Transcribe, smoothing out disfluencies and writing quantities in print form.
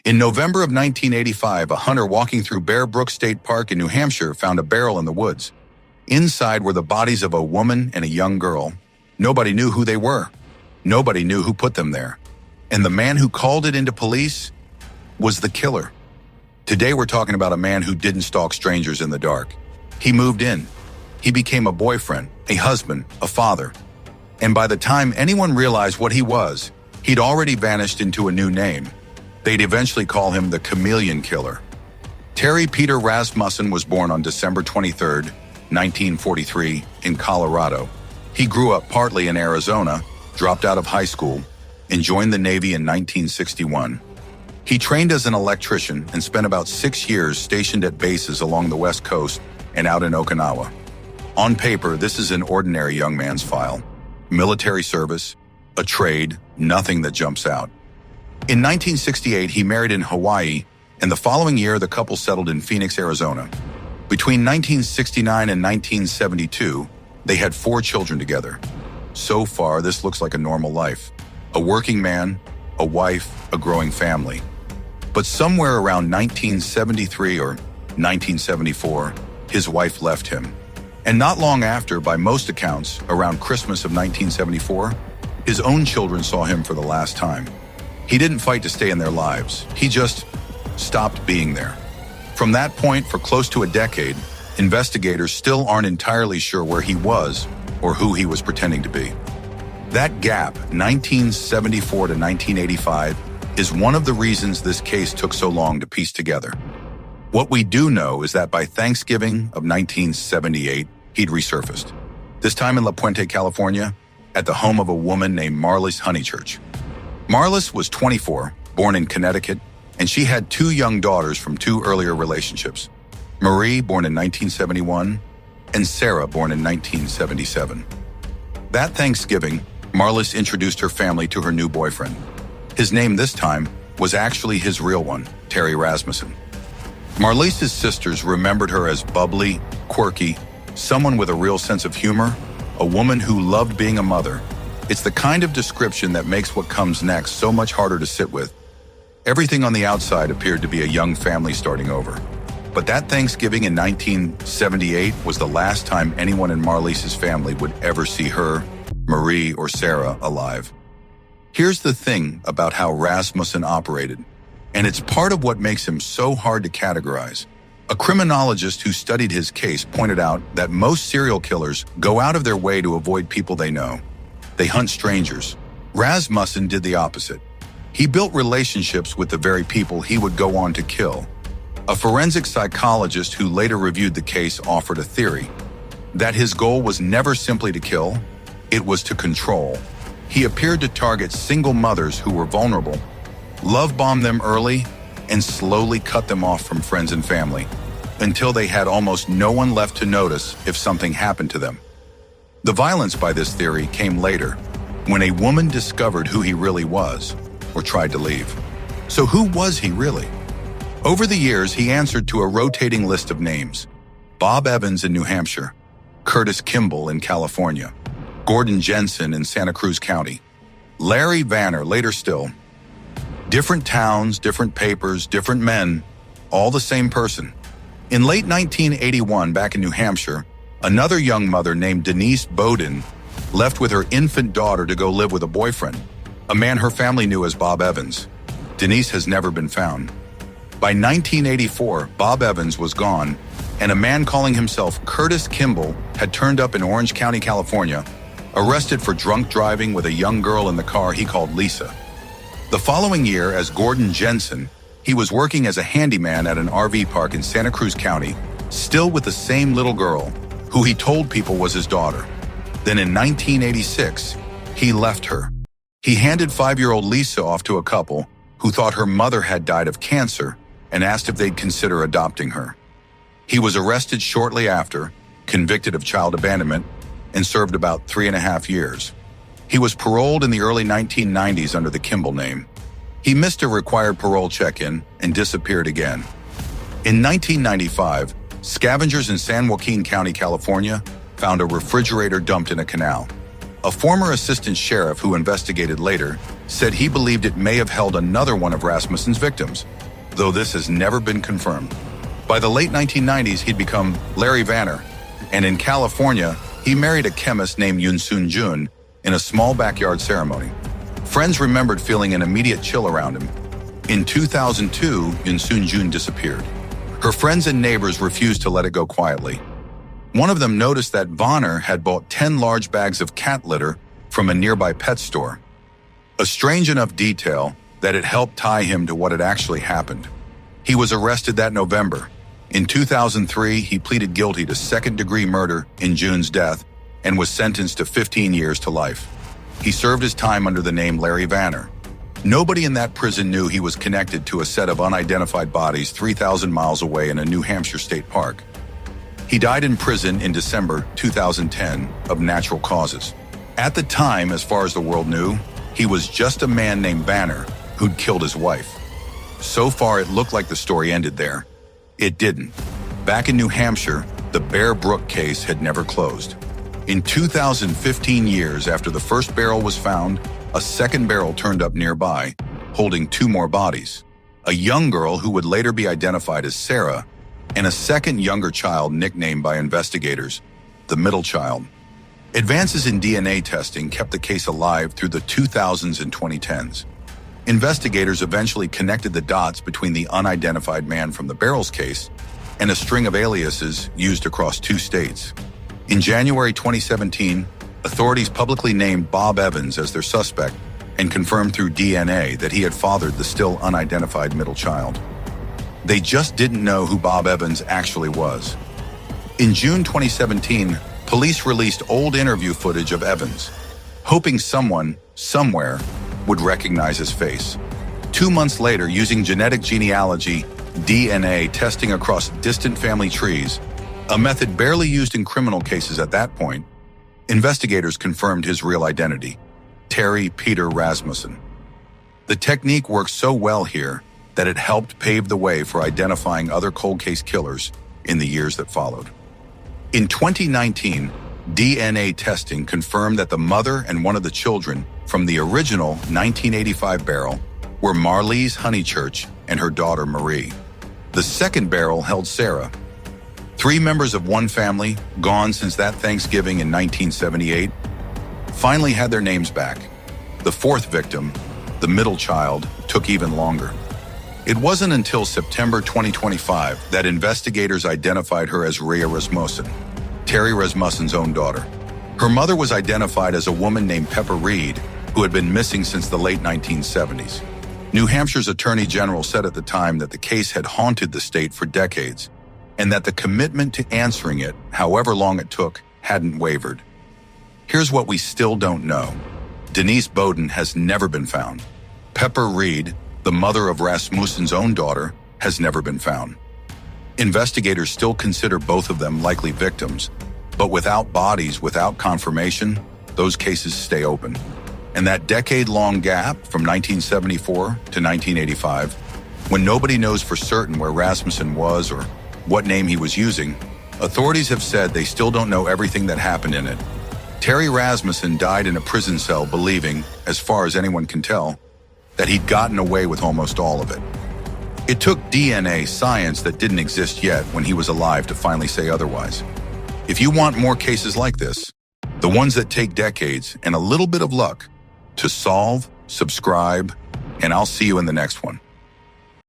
In November of 1985, a hunter walking through Bear Brook State Park in New Hampshire found a barrel in the woods. Inside were the bodies of a woman and a young girl. Nobody knew who they were. Nobody knew who put them there. And the man who called it into police was the killer. Today we're talking about a man who didn't stalk strangers in the dark. He moved in. He became a boyfriend, a husband, a father. And by the time anyone realized what he was, he'd already vanished into a new name. They'd eventually call him the Chameleon Killer. Terry Peter Rasmussen was born on December 23, 1943, in Colorado. He grew up partly in Arizona, dropped out of high school, and joined the Navy in 1961. He trained as an electrician and spent about 6 years stationed at bases along the West Coast and out in Okinawa. On paper, this is an ordinary young man's file. Military service, a trade, nothing that jumps out. In 1968, he married in Hawaii, and the following year, the couple settled in Phoenix, Arizona. Between 1969 and 1972, they had 4 children together. So far, this looks like a normal life. A working man, a wife, a growing family. But somewhere around 1973 or 1974, his wife left him. And not long after, by most accounts, around Christmas of 1974, his own children saw him for the last time. He didn't fight to stay in their lives. He just stopped being there. From that point, for close to a decade, investigators still aren't entirely sure where he was or who he was pretending to be. That gap, 1974 to 1985, is one of the reasons this case took so long to piece together. What we do know is that by Thanksgiving of 1978, he'd resurfaced. This time in La Puente, California, at the home of a woman named Marlis Honeychurch. Marlis was 24, born in Connecticut, and she had 2 young daughters from 2 earlier relationships. Marie, born in 1971, and Sarah, born in 1977. That Thanksgiving, Marlis introduced her family to her new boyfriend. His name this time was actually his real one, Terry Rasmussen. Marlis's sisters remembered her as bubbly, quirky, someone with a real sense of humor, a woman who loved being a mother. It's the kind of description that makes what comes next so much harder to sit with. Everything on the outside appeared to be a young family starting over. But that Thanksgiving in 1978 was the last time anyone in Marlis's family would ever see her, Marie, or Sarah alive. Here's the thing about how Rasmussen operated, and it's part of what makes him so hard to categorize. A criminologist who studied his case pointed out that most serial killers go out of their way to avoid people they know. They hunt strangers. Rasmussen did the opposite. He built relationships with the very people he would go on to kill. A forensic psychologist who later reviewed the case offered a theory that his goal was never simply to kill, it was to control. He appeared to target single mothers who were vulnerable, love-bomb them early, and slowly cut them off from friends and family until they had almost no one left to notice if something happened to them. The violence by this theory came later, when a woman discovered who he really was, or tried to leave. So who was he really? Over the years, he answered to a rotating list of names. Bob Evans in New Hampshire, Curtis Kimball in California, Gordon Jensen in Santa Cruz County, Larry Vanner later still. Different towns, different papers, different men, all the same person. In late 1981, back in New Hampshire, another young mother named Denise Bowden left with her infant daughter to go live with a boyfriend, a man her family knew as Bob Evans. Denise has never been found. By 1984, Bob Evans was gone, and a man calling himself Curtis Kimball had turned up in Orange County, California, arrested for drunk driving with a young girl in the car he called Lisa. The following year, as Gordon Jensen, he was working as a handyman at an RV park in Santa Cruz County, still with the same little girl, who he told people was his daughter. Then in 1986, he left her. He handed 5-year-old Lisa off to a couple who thought her mother had died of cancer and asked if they'd consider adopting her. He was arrested shortly after, convicted of child abandonment, and served about 3.5 years. He was paroled in the early 1990s under the Kimball name. He missed a required parole check-in and disappeared again. In 1995, scavengers in San Joaquin County, California, found a refrigerator dumped in a canal. A former assistant sheriff who investigated later said he believed it may have held another one of Rasmussen's victims, though this has never been confirmed. By the late 1990s, he'd become Larry Vanner, and in California, he married a chemist named Yoon Jun in a small backyard ceremony. Friends remembered feeling an immediate chill around him. In 2002, Yoon Jun disappeared. Her friends and neighbors refused to let it go quietly. One of them noticed that Vanner had bought 10 large bags of cat litter from a nearby pet store. A strange enough detail that it helped tie him to what had actually happened. He was arrested that November. In 2003, he pleaded guilty to second-degree murder in Jun's death and was sentenced to 15 years to life. He served his time under the name Larry Vanner. Nobody in that prison knew he was connected to a set of unidentified bodies 3,000 miles away in a New Hampshire state park. He died in prison in December 2010 of natural causes. At the time, as far as the world knew, he was just a man named Vanner who'd killed his wife. So far, it looked like the story ended there. It didn't. Back in New Hampshire, the Bear Brook case had never closed. In 2015 years after the first barrel was found, a second barrel turned up nearby, holding 2 more bodies. A young girl who would later be identified as Sarah, and a second younger child nicknamed by investigators, the middle child. Advances in DNA testing kept the case alive through the 2000s and 2010s. Investigators eventually connected the dots between the unidentified man from the Barrels case and a string of aliases used across 2 states. In January 2017, authorities publicly named Bob Evans as their suspect and confirmed through DNA that he had fathered the still unidentified middle child. They just didn't know who Bob Evans actually was. In June 2017, police released old interview footage of Evans, hoping someone, somewhere, would recognize his face. 2 months later, using genetic genealogy, DNA testing across distant family trees, a method barely used in criminal cases at that point, investigators confirmed his real identity, Terry Peter Rasmussen. The technique worked so well here that it helped pave the way for identifying other cold case killers in the years that followed. In 2019, DNA testing confirmed that the mother and one of the children from the original 1985 barrel were Marlise Honeychurch and her daughter Marie. The second barrel held Sarah. 3 members of one family, gone since that Thanksgiving in 1978, finally had their names back. The 4th victim, the middle child, took even longer. It wasn't until September 2025 that investigators identified her as Rhea Rasmussen, Terry Rasmussen's own daughter. Her mother was identified as a woman named Pepper Reed, who had been missing since the late 1970s. New Hampshire's Attorney General said at the time that the case had haunted the state for decades, and that the commitment to answering it, however long it took, hadn't wavered. Here's what we still don't know. Denise Bowden has never been found. Pepper Reed, the mother of Rasmussen's own daughter, has never been found. Investigators still consider both of them likely victims, but without bodies, without confirmation, those cases stay open. And that decade-long gap from 1974 to 1985, when nobody knows for certain where Rasmussen was or what name he was using, authorities have said they still don't know everything that happened in it. Terry Rasmussen died in a prison cell believing, as far as anyone can tell, that he'd gotten away with almost all of it. It took DNA science that didn't exist yet when he was alive to finally say otherwise. If you want more cases like this, the ones that take decades and a little bit of luck to solve, subscribe, and I'll see you in the next one.